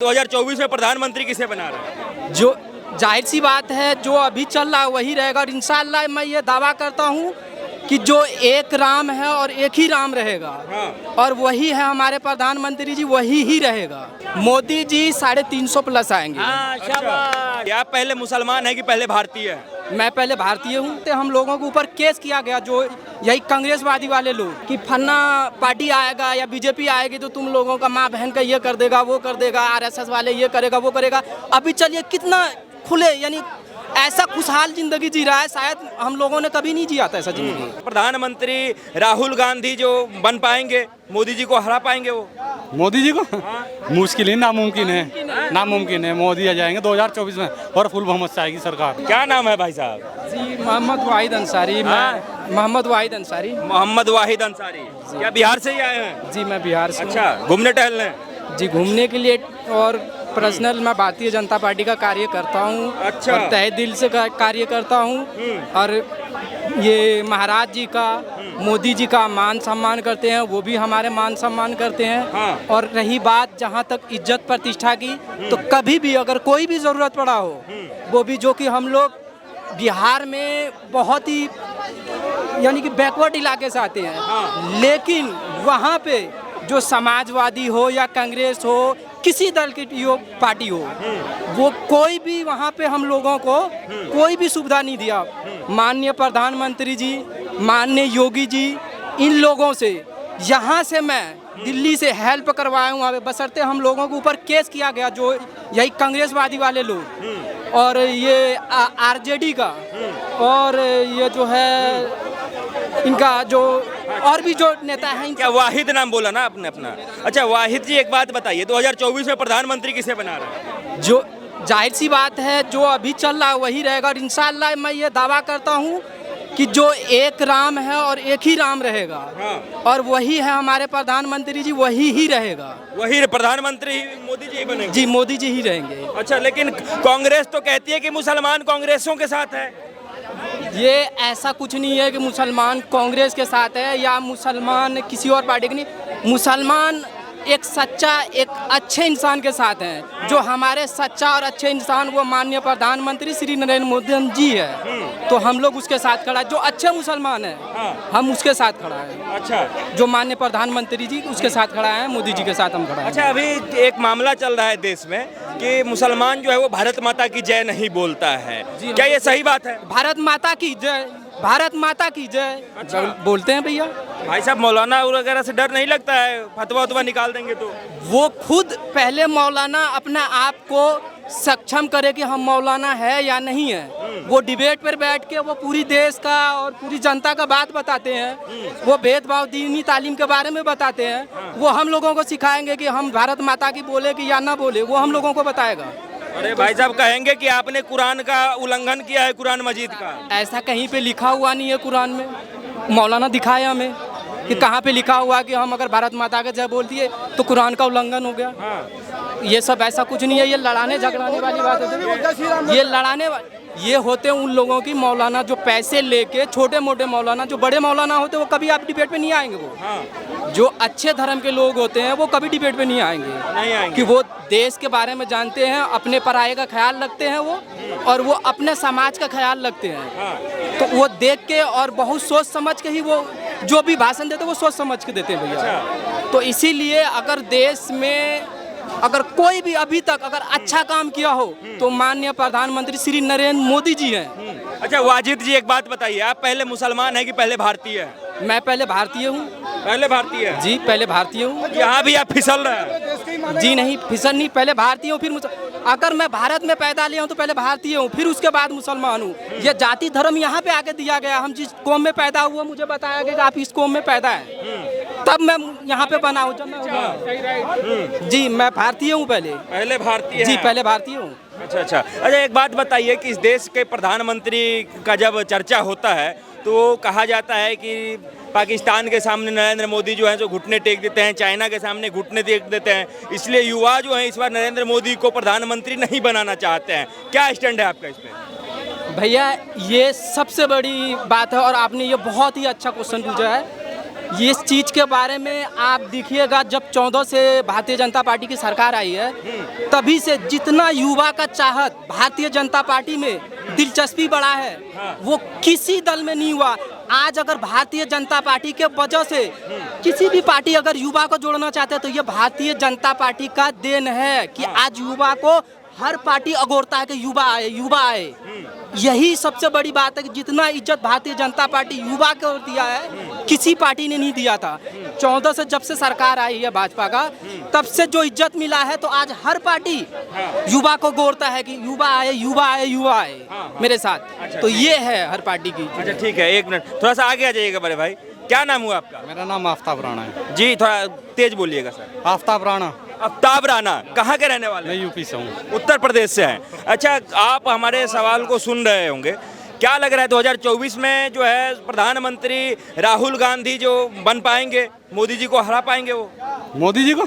2024 में प्रधानमंत्री किसे बना रहे हैं? जो जाहिर सी बात है, जो अभी चल रहा है वही रहेगा। और इंशाअल्लाह मैं ये दावा करता हूँ कि जो एक राम है और एक ही राम रहेगा। हाँ। और वही है हमारे प्रधानमंत्री जी, वही ही रहेगा। मोदी जी 350 प्लस आएंगे। अच्छा। आप पहले मुसलमान है कि पहले भारतीय है? मैं पहले भारतीय हूँ। तो हम लोगों के ऊपर केस किया गया, जो यही कांग्रेसवादी वाले लोग, कि फन्ना पार्टी आएगा या बीजेपी आएगी तो तुम लोगों का माँ बहन का ये कर देगा, वो कर देगा, आरएसएस वाले ये करेगा, वो करेगा। अभी चलिए कितना खुले, यानी ऐसा खुशहाल जिंदगी जी रहा है, शायद हम लोगों ने कभी नहीं जिया था ऐसा जिंदगी। प्रधानमंत्री राहुल गांधी जो बन पाएंगे, मोदी जी को हरा पाएंगे वो? मोदी जी को मुश्किल ही, नामुमकिन है, नामुमकिन है। मोदी आ जाएंगे 2024 में और फुल बहुमत से आएगी सरकार। क्या नाम है भाई साहब? जी मोहम्मद वाहिद अंसारी। मैं मोहम्मद वाहिद अंसारी। मोहम्मद वाहिद अंसारी। क्या बिहार से ही आए हैं? जी मैं बिहार से। अच्छा, घूमने टहलने? जी घूमने के लिए, और पर्सनल मैं भारतीय जनता पार्टी का कार्य करता हूँ। अच्छा। और तहे दिल से कार्य करता हूँ। और ये महाराज जी का, मोदी जी का मान सम्मान करते हैं, वो भी हमारे मान सम्मान करते हैं। हाँ। और रही बात जहाँ तक इज्जत प्रतिष्ठा की, तो कभी भी अगर कोई भी ज़रूरत पड़ा हो, वो भी, जो कि हम लोग बिहार में बहुत ही यानी कि बैकवर्ड इलाके से आते हैं। हाँ। लेकिन वहाँ पे जो समाजवादी हो या कांग्रेस हो, किसी दल की पार्टी हो, वो कोई भी वहाँ पे हम लोगों को कोई भी सुविधा नहीं दिया। माननीय प्रधानमंत्री जी, माननीय योगी जी, इन लोगों से, यहाँ से मैं दिल्ली से हेल्प करवाया हूँ। वहाँ बशर्ते हम लोगों के ऊपर केस किया गया, जो यही कांग्रेसवादी वाले लोग और ये आरजेडी का, और ये जो है इनका जो और भी जो नेता हैं। क्या वाहिद नाम बोला ना आपने अपना? अच्छा वाहिद जी, एक बात बताइए, 2024 में प्रधानमंत्री किसे बना रहे हैं? जो जाहिर सी बात है, जो अभी चल रहा है वही रहेगा। और इंशाअल्लाह मैं ये दावा करता हूँ कि जो एक राम है और एक ही राम रहेगा। हाँ। और वही है हमारे प्रधानमंत्री जी, वही ही रहेगा। वही प्रधानमंत्री मोदी जी ही बनेंगे? जी मोदी जी ही रहेंगे। अच्छा, लेकिन कांग्रेस तो कहती है कि मुसलमान कांग्रेसों के साथ है। ये ऐसा कुछ नहीं है कि मुसलमान कांग्रेस के साथ है या मुसलमान किसी और पार्टी के नहीं। मुसलमान एक सच्चा, एक अच्छे इंसान के साथ हैं। जो हमारे सच्चा और अच्छे इंसान, वो माननीय प्रधानमंत्री श्री नरेंद्र मोदी जी है। तो हम लोग उसके साथ खड़ा है। जो अच्छे मुसलमान हैं, हम उसके साथ खड़ा है। अच्छा। जो माननीय प्रधानमंत्री जी, उसके साथ खड़ा है, मोदी जी के साथ हम खड़ा है। अच्छा, अभी एक मामला चल रहा है देश में कि मुसलमान जो है वो भारत माता की जय नहीं बोलता है। क्या ये सही बात है? भारत माता की जय, भारत माता की जय। अच्छा। बोलते हैं भैया। भाई साहब, मौलाना वगैरह से डर नहीं लगता है, फतवा उतवा निकाल देंगे तो? वो खुद पहले मौलाना अपने आप को सक्षम करे कि हम मौलाना है या नहीं है। वो डिबेट पर बैठ के वो पूरी देश का और पूरी जनता का बात बताते हैं। वो भेदभाव दीनी तालीम के बारे में बताते हैं। वो हम लोगों को सिखाएंगे कि हम भारत माता की बोले कि या ना बोले, वो हम लोगों को बताएगा। अरे भाई साहब, कहेंगे कि आपने कुरान का उल्लंघन किया है, कुरान मजीद का। ऐसा कहीं पे लिखा हुआ नहीं है कुरान में। मौलाना दिखाया हमें कि कहाँ पे लिखा हुआ कि हम अगर भारत माता का जय बोल दिए तो कुरान का उल्लंघन हो गया। ये सब ऐसा कुछ नहीं है। ये लड़ाने झगड़ाने वाली बात होती है। ये होते हैं उन लोगों की मौलाना जो पैसे लेके, छोटे मोटे मौलाना, जो बड़े मौलाना होते हैं वो कभी आप डिबेट पे नहीं आएंगे। वो जो अच्छे धर्म के लोग होते हैं वो कभी डिबेट पे नहीं आएंगे। कि वो देश के बारे में जानते हैं, अपने पराये का ख्याल रखते हैं वो, और वो अपने समाज का ख्याल रखते हैं। तो वो देख के और बहुत सोच समझ के ही वो जो भी भाषण देते हैं वो सोच समझ के देते हैं भैया। तो इसीलिए अगर देश में अगर कोई भी अभी तक अगर अच्छा काम किया हो तो माननीय प्रधानमंत्री श्री नरेंद्र मोदी जी हैं। अच्छा वाजिद जी, एक बात बताइए, आप पहले मुसलमान है कि पहले भारतीय है? मैं पहले भारतीय हूँ। पहले भारतीय है? जी पहले भारतीय हूँ। यहाँ भी आप फिसल रहे हैं? जी नहीं, फिसल नहीं, पहले भारतीय हूँ फिर अगर मैं भारत में पैदा लिया हूँ तो पहले भारतीय हूँ, फिर उसके बाद मुसलमान हूँ। ये जाति धर्म यहाँ पे आके दिया गया। हम जिस कौम में पैदा हुआ, मुझे बताया गया कि आप इस कौम में पैदा है, तब मैं यहाँ पे बना हूँ। जी मैं भारतीय हूँ पहले भारतीय? जी पहले भारतीय हूँ। अच्छा, एक बात बताइए कि इस देश के प्रधानमंत्री का जब चर्चा होता है तो कहा जाता है कि पाकिस्तान के सामने नरेंद्र मोदी जो है जो घुटने टेक देते हैं, चाइना के सामने घुटने टेक देते हैं, इसलिए युवा जो है इस बार नरेंद्र मोदी को प्रधानमंत्री नहीं बनाना चाहते हैं। क्या स्टैंड है आपका इस पे? भैया ये सबसे बड़ी बात है और आपने ये बहुत ही अच्छा क्वेश्चन पूछा है। ये इस चीज़ के बारे में आप देखिएगा, जब 14 से भारतीय जनता पार्टी की सरकार आई है तभी से जितना युवा का चाहत भारतीय जनता पार्टी में दिलचस्पी बढ़ा है वो किसी दल में नहीं हुआ। आज अगर भारतीय जनता पार्टी के वजह से किसी भी पार्टी अगर युवा को जोड़ना चाहते हैं तो ये भारतीय जनता पार्टी का देन है कि आज युवा को हर पार्टी अगोरता है कि युवा आए, युवा आए। यही सबसे बड़ी बात है कि जितना इज्जत भारतीय जनता पार्टी युवा को दिया है किसी पार्टी ने नहीं दिया था। 14 से जब से सरकार आई है भाजपा का तब से जो इज्जत मिला है तो आज हर पार्टी युवा को गोरता है कि युवा आए, युवा आए, युवा आए मेरे साथ। तो ये है हर पार्टी की। अच्छा ठीक है, एक मिनट थोड़ा सा आगे आ जाइएगा बड़े भाई। क्या नाम हुआ आपका? मेरा नाम आफ्ताब राणा है जी, थोड़ा तेज बोलिएगा सर। आफ्ताब राणा। आफ्ताब राणा कहाँ के रहने वाले मैं हैं? यूपी से हूँ। उत्तर प्रदेश से हैं। अच्छा, आप हमारे सवाल को सुन रहे होंगे, क्या लग रहा है 2024 में जो है प्रधानमंत्री राहुल गांधी जो बन पाएंगे, मोदी जी को हरा पाएंगे वो? मोदी जी को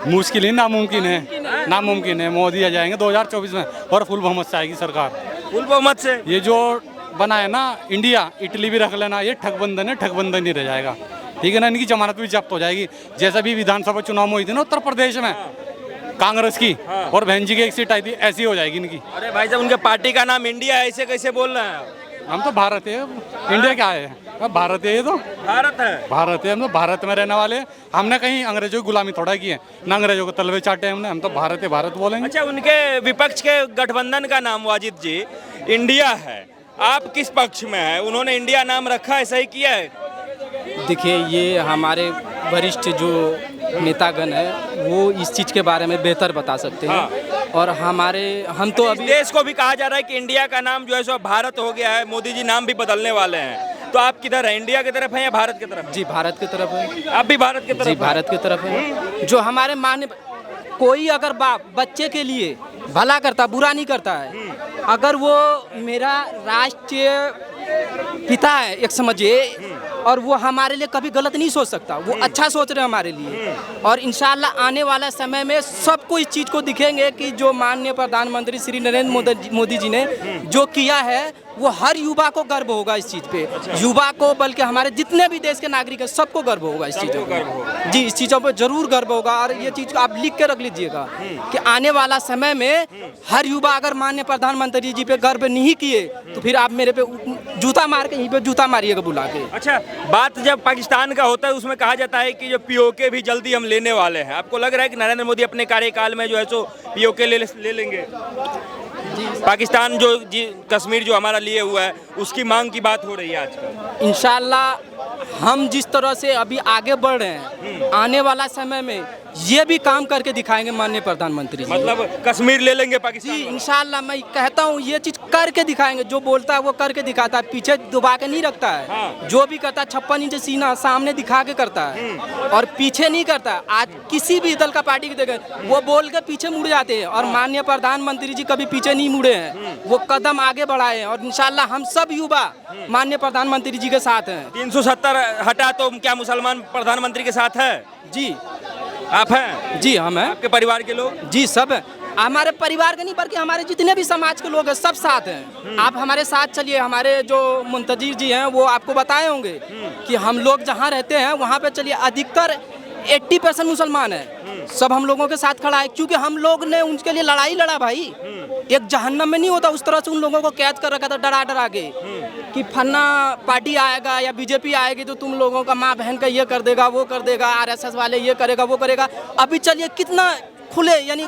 मुश्किल ही, नामुमकिन है, नामुमकिन है। मोदी आ जाएंगे 2024 में और फुल बहुमत से आएगी सरकार। फुल बहुमत से? ये जो बना है ना इंडिया, इटली भी रख लेना, ये ठगबंधन है, ठगबंधन ही रह जाएगा। ठीक है ना, इनकी जमानत भी जब्त हो जाएगी। जैसा भी विधानसभा चुनाव में हुई थी ना उत्तर प्रदेश में कांग्रेस की, और बहन जी की एक सीट आई थी, ऐसी हो जाएगी इनकी। अरे भाई साहब, उनके पार्टी का नाम इंडिया है, ऐसे कैसे बोल रहे हैं? हम तो भारत है, इंडिया क्या है? अब भारत है, ये तो भारत है। भारत है, हम तो भारत में रहने वाले। हमने कहीं अंग्रेजों की गुलामी थोड़ा की है ना, अंग्रेजों को तलवे चाटे हमने। हम तो भारत है, भारत बोलेंगे। अच्छा, उनके विपक्ष के गठबंधन का नाम वाजिद जी इंडिया है, आप किस पक्ष में है? उन्होंने इंडिया नाम रखा है, सही किया है? देखिए, ये हमारे वरिष्ठ जो नेतागण है वो इस चीज़ के बारे में बेहतर बता सकते हैं। और हम तो इस अभी देश को भी कहा जा रहा है कि इंडिया का नाम जो है सो भारत हो गया है, मोदी जी नाम भी बदलने वाले हैं। तो आप किधर है, इंडिया की तरफ है या भारत की तरफ? जी भारत की तरफ है। आप भी भारत की तरफ? जी भारत की तरफ है। जो हमारे मान्य कोई अगर बाप बच्चे के लिए भला करता, बुरा नहीं करता है, अगर वो मेरा राष्ट्रीय पिता है एक समझिए, और वो हमारे लिए कभी गलत नहीं सोच सकता, वो अच्छा सोच रहे हैं हमारे लिए। और इंशाल्लाह आने वाला समय में सबको इस चीज़ को दिखेंगे कि जो माननीय प्रधानमंत्री श्री नरेंद्र मोदी जी ने जो किया है वो हर युवा को गर्व होगा इस चीज़ पे। युवा को बल्कि हमारे जितने भी देश के नागरिक हैं सबको गर्व होगा इस चीज़ों पर। जी, इस चीज़ों पर जरूर गर्व होगा। और ये चीज़ आप लिख के रख लीजिएगा कि आने वाला समय में हर युवा अगर माननीय प्रधानमंत्री जी पे गर्व नहीं किए तो फिर आप मेरे पे जूता मार के यहीं पे जूता मारिएगा बुला के। अच्छा, बात जब पाकिस्तान का होता है उसमें कहा जाता है कि जो पीओके भी जल्दी हम लेने वाले हैं। आपको लग रहा है कि नरेंद्र मोदी अपने कार्यकाल में जो है सो पीओके ले लेंगे? पाकिस्तान जो कश्मीर जो हमारा लिए हुआ है उसकी मांग की बात हो रही है आजकल। इंशाल्लाह हम जिस तरह से अभी आगे बढ़ रहे हैं आने वाला समय में ये भी काम करके दिखाएंगे माननीय प्रधानमंत्री जी। मतलब कश्मीर ले लेंगे पाकिस्तान? जी इंशाल्लाह, मैं कहता हूँ ये चीज़ करके दिखाएंगे। जो बोलता है वो करके दिखाता है, पीछे दबा के नहीं रखता है। हाँ। जो भी करता है 56 इंच सीना सामने दिखा के करता है और पीछे नहीं करता। आज किसी भी दल का पार्टी की देखें, वो बोल के पीछे मुड़ जाते हैं, और माननीय प्रधानमंत्री जी कभी पीछे नहीं मुड़े हैं, वो कदम आगे बढ़ाए हैं। और इंशाल्लाह हम सब युवा माननीय प्रधानमंत्री जी के साथ हैं। 370 हटा तो क्या मुसलमान प्रधानमंत्री के साथ है? जी आप हैं? जी हम हैं। आपके परिवार के लोग? जी सब हैं। हमारे परिवार के नहीं बल्कि हमारे जितने भी समाज के लोग हैं सब साथ हैं। आप हमारे साथ चलिए। हमारे जो मुंतजीर जी हैं वो आपको बताए होंगे कि हम लोग जहाँ रहते हैं वहाँ पे चलिए अधिकतर 80% मुसलमान है। सब हम लोगों के साथ खड़ा है क्योंकि हम लोग ने उनके लिए लड़ाई लड़ा भाई। एक जहन्नम में नहीं होता उस तरह से उन लोगों को कैद कर रखा था डरा डरा के कि फन्ना पार्टी आएगा या बीजेपी आएगी तो तुम लोगों का माँ बहन का ये कर देगा, वो कर देगा, आरएसएस वाले ये करेगा, वो करेगा। अभी चलिए कितना खुले, यानी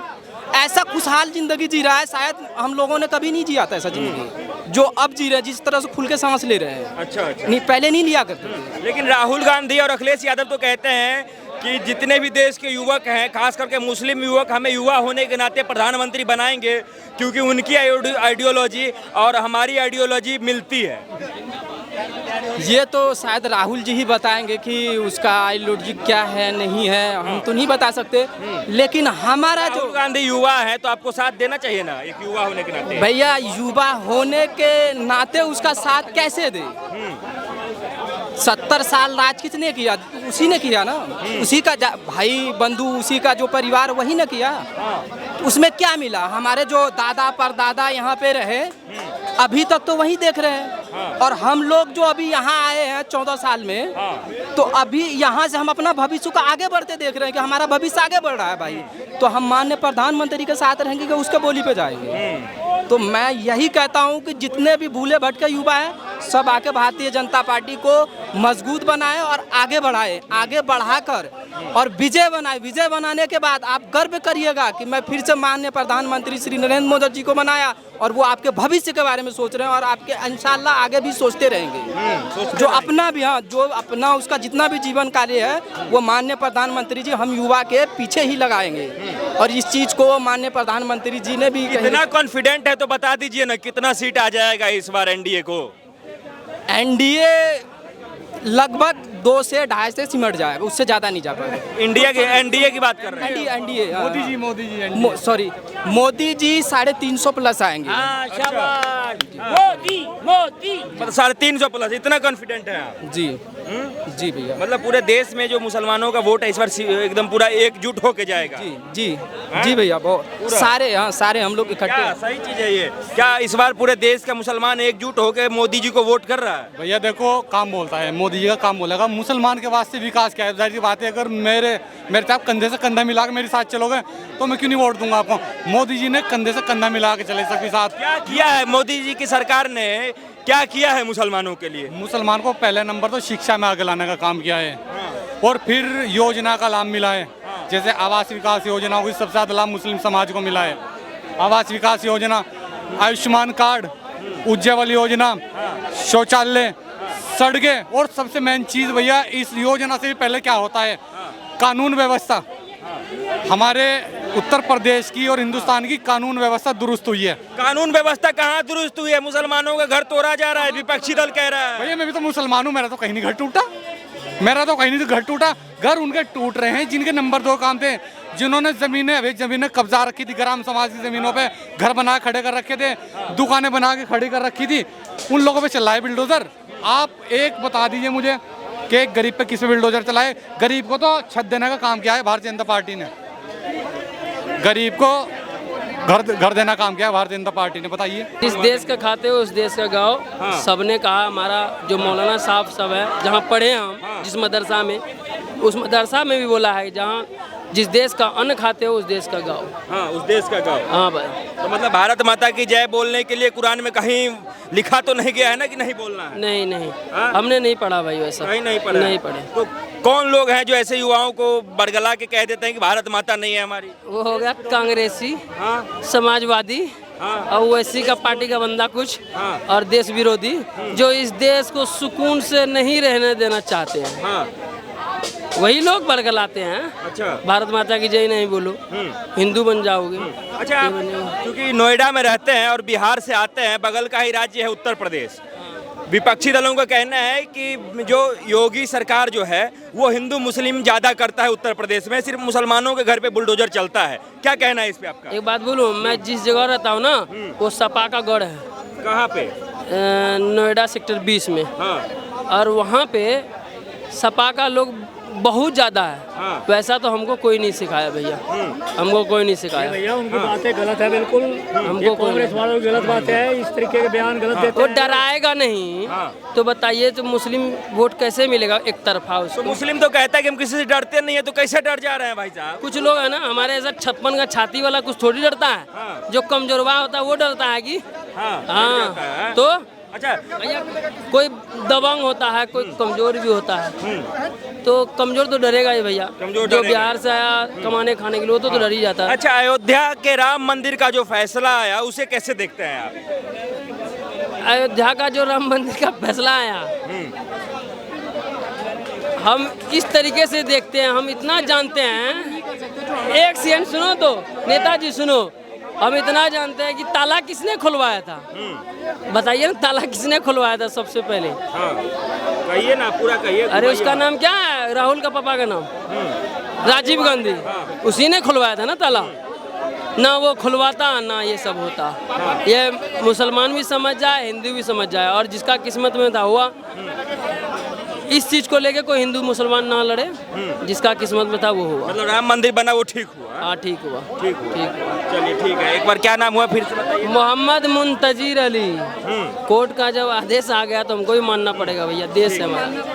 ऐसा खुशहाल जिंदगी जी रहा है, शायद हम लोगों ने कभी नहीं जिया था ऐसा जिंदगी जो अब जी रहे हैं, जिस तरह से खुल के सांस ले रहे हैं। अच्छा। नहीं, पहले नहीं लिया करते थे। लेकिन राहुल गांधी और अखिलेश यादव तो कहते हैं कि जितने भी देश के युवक हैं, खास करके मुस्लिम युवक, हमें युवा होने के नाते प्रधानमंत्री बनाएंगे क्योंकि उनकी आइडियोलॉजी और हमारी आइडियोलॉजी मिलती है। ये तो शायद राहुल जी ही बताएंगे कि उसका आइडियोलॉजी क्या है नहीं है, हम तो नहीं बता सकते। लेकिन हमारा जो राहुल गांधी युवा है तो आपको साथ देना चाहिए ना, एक युवा होने के नाते। भैया युवा होने के नाते उसका साथ कैसे दे? 70 साल राज किसने किया? उसी ने किया ना। उसी का भाई बंधु, उसी का जो परिवार, वही ने किया। उसमें क्या मिला? हमारे जो दादा परदादा यहाँ पे रहे अभी तक तो वही देख रहे हैं। और हम लोग जो अभी यहाँ आए हैं 14 साल में, तो अभी यहाँ से हम अपना भविष्य को आगे बढ़ते देख रहे हैं कि हमारा भविष्य आगे बढ़ रहा है भाई। तो हम माननीय प्रधानमंत्री के साथ रहेंगे कि उसके बोली पे जाएंगे। तो मैं यही कहता हूँ कि जितने भी भूले भटके युवा हैं सब आके भारतीय जनता पार्टी को मजबूत बनाए और आगे बढ़ाए, आगे बढ़ाकर और विजय बनाए। विजय बनाने के बाद आप गर्व करिएगा कि मैं फिर से माननीय प्रधानमंत्री श्री नरेंद्र मोदी जी को बनाया, और वो आपके भविष्य के बारे में सोच रहे हैं और आपके इंशाल्लाह आगे भी सोचते रहेंगे। जो अपना भी, हाँ, जो अपना उसका जितना भी जीवन कार्य है वो माननीय प्रधानमंत्री जी हम युवा के पीछे ही लगाएंगे। और इस चीज़ को माननीय प्रधानमंत्री जी ने भी कितना कॉन्फिडेंट है तो बता दीजिए ना, कितना सीट आ जाएगा इस बार एनडीए को? एनडीए लगभग 2 से 2.5 से सिमट जाएगा, उससे ज़्यादा नहीं जा पाएगा। इंडिया के एनडीए की बात कर रहे हैं? NDA Modi ji sorry, Modi ji 350 plus आएंगे। मोदी मतलब 350 प्लस, इतना कॉन्फिडेंट है आप? जी जी भैया, मतलब पूरे देश में जो मुसलमानों का वोट है इस बार एकदम पूरा एकजुट होके जाएगा? जी जी जी भैया, बहुत सारे, हाँ सारे हम लोग इकट्ठे। सही चीज है ये। क्या इस बार पूरे देश का मुसलमान एकजुट होकर मोदी जी को वोट कर रहा है? भैया देखो, काम बोलता है मोदी जी का, काम बोलेगा। मुसलमान के वास्ते विकास क्या है? जाहिर सी बात है, अगर मेरे साथ कंधे से कंधा मिला के मेरे साथ चलोगे तो मैं क्यों नहीं वोट दूंगा आपको। मोदी जी ने कंधे से कंधा मिला के चले सबके साथ। क्या किया है मोदी जी की सरकार ने, क्या किया है मुसलमानों के लिए? मुसलमान को पहले नंबर तो शिक्षा में आगे लाने का काम किया है, और फिर योजना का लाभ मिला है। जैसे आवास विकास योजना हुई, सबसे ज़्यादा लाभ मुस्लिम समाज को मिला है। आवास विकास योजना, आयुष्मान कार्ड, उज्ज्वल योजना, शौचालय, सड़कें, और सबसे मेन चीज़ भैया, इस योजना से भी पहले क्या होता है, कानून व्यवस्था। हमारे उत्तर प्रदेश की और हिंदुस्तान की कानून व्यवस्था दुरुस्त हुई है। कानून व्यवस्था कहाँ दुरुस्त हुई है? मुसलमानों का घर तोड़ा जा रहा है, विपक्षी दल कह रहा है। भैया मैं भी तो मुसलमान हूँ, मेरा तो कहीं नहीं घर टूटा, मेरा तो कहीं नहीं घर टूटा। घर उनके टूट रहे हैं जिनके नंबर 2 काम थे, जिन्होंने जमीनें कब्जा रखी थी, ग्राम समाज की जमीनों पे घर बना खड़े कर रखे थे, दुकानें बना के खड़ी कर रखी थी, उन लोगों पे चला है बिल्डोजर। आप एक बता दीजिए मुझे कि एक गरीब पे किस पे बिल्डोजर चलाए? गरीब को तो छत देने का काम किया है भारतीय जनता पार्टी ने, गरीब को घर देना काम किया है भारतीय जनता पार्टी ने, बताइए। जिस देश का खाते हो उस देश का गाओ। सबने कहा, हमारा जो मौलाना साहब सब है, जहाँ पढ़े हम जिस मदरसा में, उस मदरसा में भी बोला है जहाँ जिस देश का अन्न खाते हो उस देश का गाओ। हाँ, उस देश का गाओ। हाँ भाई, तो मतलब भारत माता की जय बोलने के लिए कुरान में कहीं लिखा तो नहीं गया है ना कि नहीं बोलना है? नहीं नहीं, हमने नहीं पढ़ा भाई वैसा। नहीं पढ़ा? नहीं पढ़े। तो कौन लोग हैं जो ऐसे युवाओं को बरगला के कह देते हैं कि भारत माता नहीं है हमारी? वो हो गया कांग्रेसी, हाँ, समाजवादी, और ओवैसी का पार्टी का बंदा कुछ, और देश विरोधी जो इस देश को सुकून से नहीं रहने देना चाहते हैं। हाँ, वही लोग बरगलाते हैं। अच्छा। भारत माता की जय नहीं बोलो, हिंदू बन जाओगे। अच्छा, आप क्योंकि नोएडा में रहते हैं और बिहार से आते हैं, बगल का ही राज्य है उत्तर प्रदेश। विपक्षी दलों का कहना है कि जो योगी सरकार जो है वो हिंदू मुस्लिम ज़्यादा करता है उत्तर प्रदेश में, सिर्फ मुसलमानों के घर पे बुलडोजर चलता है। क्या कहना है इस पे आपका? एक बात बोलूं, मैं जिस जगह रहता हूँ ना, वो सपा का गढ़ है। कहाँ पे? नोएडा सेक्टर 20 में। हाँ। और वहाँ पे सपा का लोग बहुत ज़्यादा है। हाँ। वैसा तो हमको कोई नहीं सिखाया भैया, हमको कोई नहीं सिखाया भैया। उनकी बातें गलत है बिल्कुल, हमको कांग्रेस वालों की गलत बात है, इस तरीके के बयान गलत देते वो हैं। डराएगा नहीं तो बताइए, तो मुस्लिम वोट कैसे मिलेगा एक तरफा तो उसको? मुस्लिम तो कहता है कि हम किसी से डरते नहीं है, तो कैसे डर जा रहे हैं भाई साहब? कुछ लोग है ना हमारे ऐसा 56 का छाती वाला कुछ थोड़ी डरता है। जो कमजोरवा होता है वो डरता है कि हाँ। तो अच्छा, भैया कोई दबंग होता है, कोई कमजोर भी होता है, तो कमजोर तो डरेगा ही भैया। कमजोर जो डरेगा। बिहार से आया कमाने खाने के लिए तो डर ही जाता है। अच्छा, अयोध्या के राम मंदिर का जो फैसला आया उसे कैसे देखते हैं आप? अयोध्या का जो राम मंदिर का फैसला आया, हम इस तरीके से देखते हैं, हम इतना जानते हैं। एक सेकंड सुनो तो, नेताजी सुनो, हम इतना जानते हैं कि ताला किसने खुलवाया था? बताइए ना, ताला किसने खुलवाया था सबसे पहले? कहिए ना, पूरा कहिए। अरे उसका नाम क्या है? राहुल का पापा का नाम राजीव गांधी। उसी ने खुलवाया था ना ताला। ना वो खुलवाता ना ये सब होता। ये मुसलमान भी समझ जाए, हिंदू भी समझ जाए, और जिसका किस्मत में था हुआ। इस चीज को लेके कोई हिंदू मुसलमान ना लड़े, जिसका किस्मत में था वो हुआ। मतलब राम मंदिर बना वो ठीक हुआ। हाँ ठीक हुआ। ठीक हुआ। ठीक हुआ। चलिए ठीक है, एक बार क्या नाम हुआ फिर से बताइए। मोहम्मद मुंतजिर अली। कोर्ट का जब आदेश आ गया तो हमको भी मानना पड़ेगा भैया, देश है हमारा।